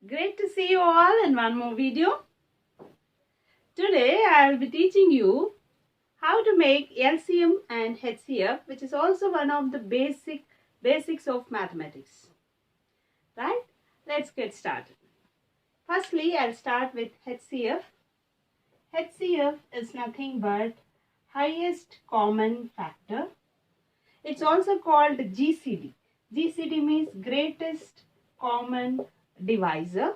Great to see you all in one more video. Today I will be teaching you how to make LCM and HCF, which is also one of the basics of mathematics. Right? Let's get started. Firstly, I'll start with HCF. HCF is nothing but highest common factor. It's also called GCD. GCD means greatest common divisor.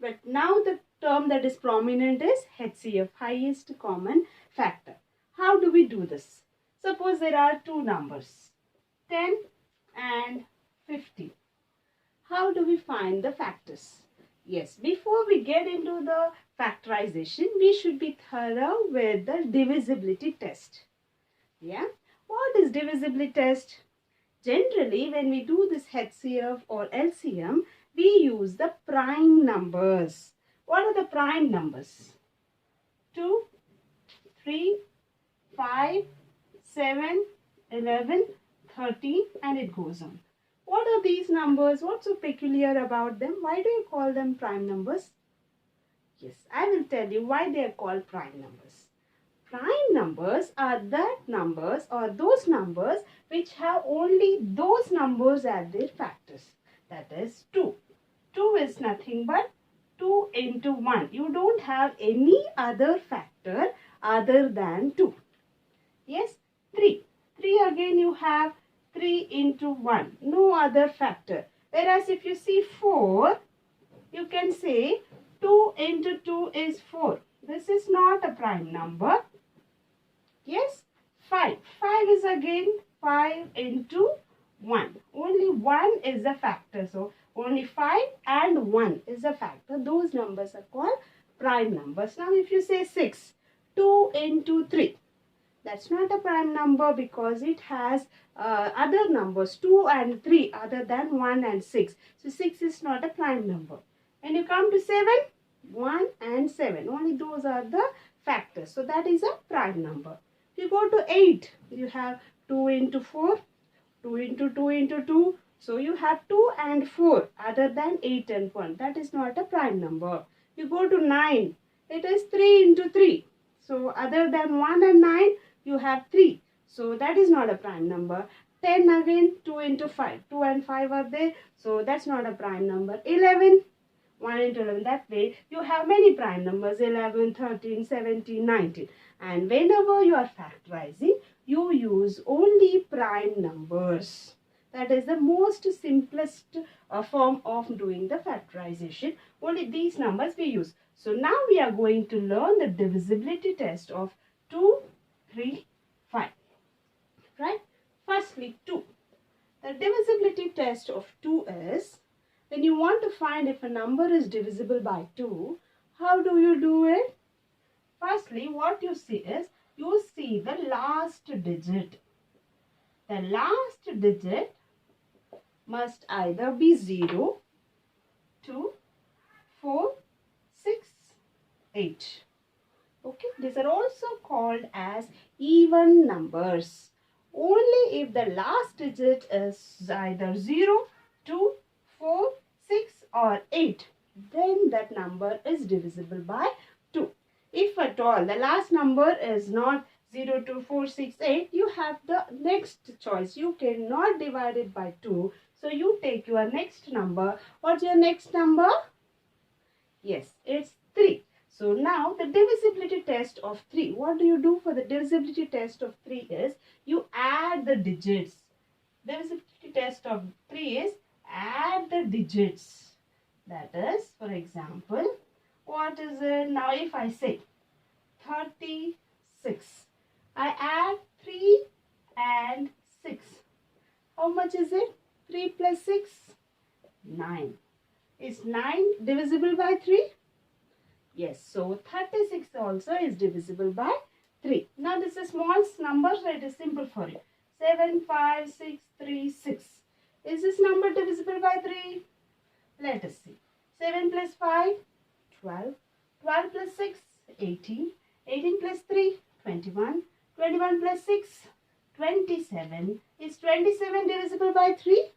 But now the term that is prominent is HCF, highest common factor. How do we do this? Suppose there are two numbers, 10 and 50. How do we find the factors? Yes, before we get into the factorization, we should be thorough with the divisibility test. Yeah, what is divisibility test? Generally, when we do this HCF or LCM, we use the prime numbers. What are the prime numbers? 2, 3, 5, 7, 11, 13, and it goes on. What are these numbers? What's so peculiar about them? Why do you call them prime numbers? Yes, I will tell you why they are called prime numbers. Prime numbers are that numbers or those numbers which have only those numbers as their factors. That is 2. 2 is nothing but 2 into 1. You don't have any other factor other than 2. Yes, 3. 3 again you have 3 into 1. No other factor. Whereas if you see 4, you can say 2 into 2 is 4. This is not a prime number. Yes, 5. 5 is again 5 into 1. Only 1 is a factor. So, only 5 and 1 is a factor. Those numbers are called prime numbers. Now, if you say 6, 2 into 3. That's not a prime number because it has other numbers 2 and 3 other than 1 and 6. So 6 is not a prime number. When you come to 7, 1 and 7. Only those are the factors. So that is a prime number. If you go to 8, you have 2 into 4, 2 into 2 into 2. So you have 2 and 4 other than 8 and 1. That is not a prime number. You go to 9, it is 3 into 3. So other than 1 and 9, you have 3. So that is not a prime number. 10 again, 2 into 5. 2 and 5 are there. So that's not a prime number. 11, 1 into 11. That way you have many prime numbers. 11, 13, 17, 19. And whenever you are factorizing, you use only prime numbers. That is the most simplest form of doing the factorization. Only these numbers we use. So now we are going to learn the divisibility test of 2, 3, 5. Right? Firstly, 2. The divisibility test of 2 is, when you want to find if a number is divisible by 2, how do you do it? Firstly, what you see is, you see the last digit. The last digit must either be 0, 2, 4, 6, 8. Okay, these are also called as even numbers. Only if the last digit is either 0, 2, 4, 6 or 8, then that number is divisible by 2. If at all the last number is not 0, 2, 4, 6, 8, you have the next choice. You cannot divide it by 2. So you take your next number. What's your next number? Yes, it's 3. So now the divisibility test of 3. What do you do for the divisibility test of 3 is you add the digits. Divisibility test of 3 is add the digits. That is, for example, what is it? Now if I say 36, I add 3 and 6. How much is it? 3 plus 6? 9. Is 9 divisible by 3? Yes, so 36 also is divisible by 3. Now this is small number, so it is simple for you. 7, 5, 6, 3, 6. Is this number divisible by 3? Let us see. 7 plus 5, 12. 12 plus 6, 18. 18 plus 3, 21. 21 plus 6, 27. Is 27 divisible by 3?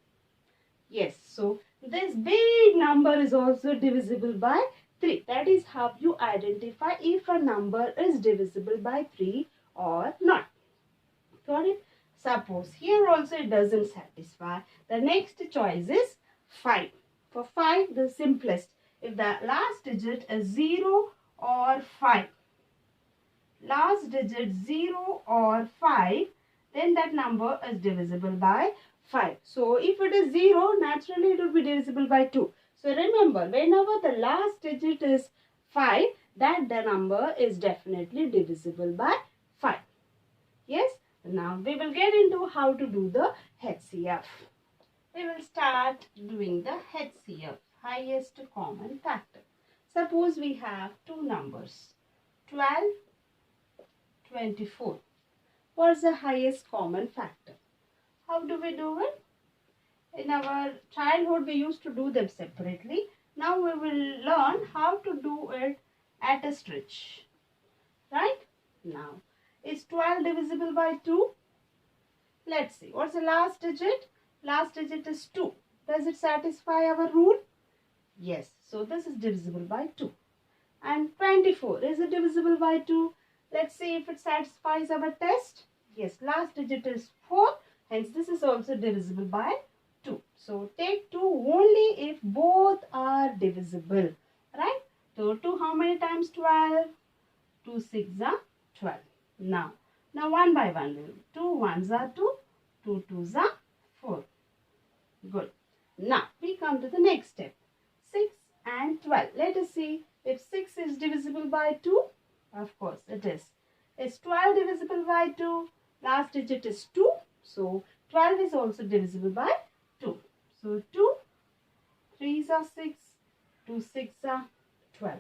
Yes, so This big number is also divisible by 3. That is how you identify if a number is divisible by 3 or not. Got it? Suppose here also it doesn't satisfy. The next choice is 5. For 5, the simplest. If the last digit is 0 or 5, last digit 0 or 5, then that number is divisible by 5. So if it is 0, naturally it would be divisible by 2. So remember, whenever the last digit is 5, that the number is definitely divisible by 5. Yes? Now we will get into how to do the HCF. We will start doing the HCF, highest common factor. Suppose we have two numbers, 12, 24. What's the highest common factor? How do we do it? In our childhood, we used to do them separately. Now we will learn how to do it at a stretch. Right? Now, is 12 divisible by 2? Let's see. What's the last digit? Last digit is 2. Does it satisfy our rule? Yes. So this is divisible by 2. And 24. Is it divisible by 2? Let's see if it satisfies our test. Yes. Last digit is 4. Hence this is also divisible by 2. So take 2 only if both are divisible. Right? So 2 how many times 12? 2 6 are 12. Now one by one. 2 1s are 2. 2 2s are 4. Good. Now we come to the next step. 6 and 12. Let us see if 6 is divisible by 2. Of course it is. Is 12 divisible by 2? Last digit is 2. So 12 is also divisible by 2. So 2 3s are 6. 2 6 are 12.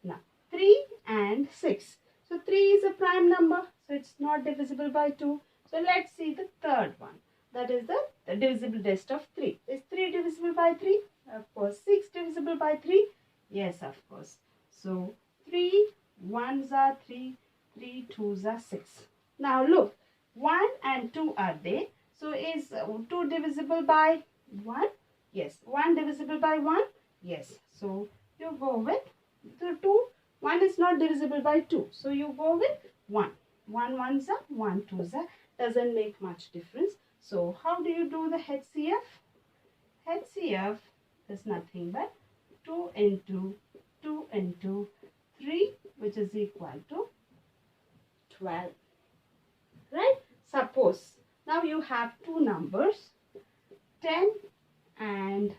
Now 3 and 6. So 3 is a prime number. So it's not divisible by 2. So let's see the third one. That is the divisible test of 3. Is 3 divisible by 3? Of course. 6 divisible by 3? Yes, of course. So 3 1s are 3. 3 2s are 6. Now look. 1 and 2 are there. So is 2 divisible by 1? Yes. 1 divisible by 1? Yes. So you go with the 2. 1 is not divisible by 2. So you go with 1. 1 1s are 1 2s are. Doesn't make much difference. So how do you do the HCF? HCF is nothing but 2 into 2 into 3, which is equal to 12. Right? Suppose now you have two numbers, 10 and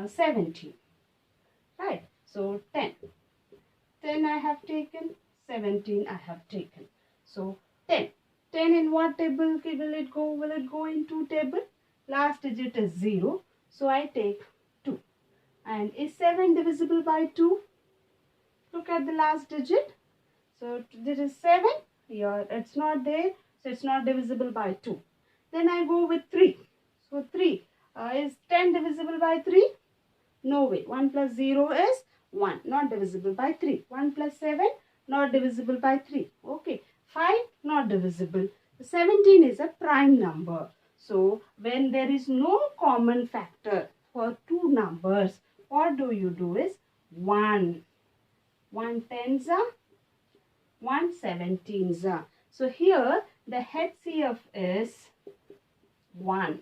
17. Right? So 10 I have taken, 17 I have taken. So 10 in what table will it go? Will it go in 2 table? Last digit is 0. So I take 2. And is 7 divisible by 2? Look at the last digit. So this is 7. Here it's not there. So it's not divisible by 2. Then I go with 3. So 3. Is 10 divisible by 3? No way. 1 plus 0 is 1. Not divisible by 3. 1 plus 7. Not divisible by 3. Okay. 5 not divisible. 17 is a prime number. So when there is no common factor for two numbers, what do you do is 1. 1 tens are, 1 17s are. So here the HCF is 1.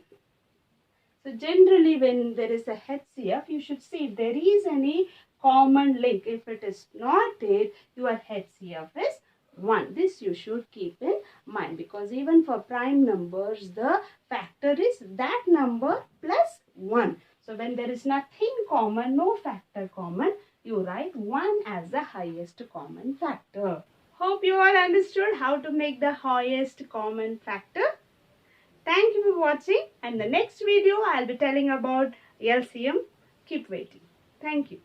So generally when there is a HCF, you should see if there is any common link. If it is not there, your HCF is 1. This you should keep in mind, because even for prime numbers, the factor is that number plus 1. So when there is nothing common, no factor common, you write 1 as the highest common factor. Hope you all understood how to make the highest common factor. Thank you for watching, and the next video I'll be telling about LCM. Keep waiting. Thank you.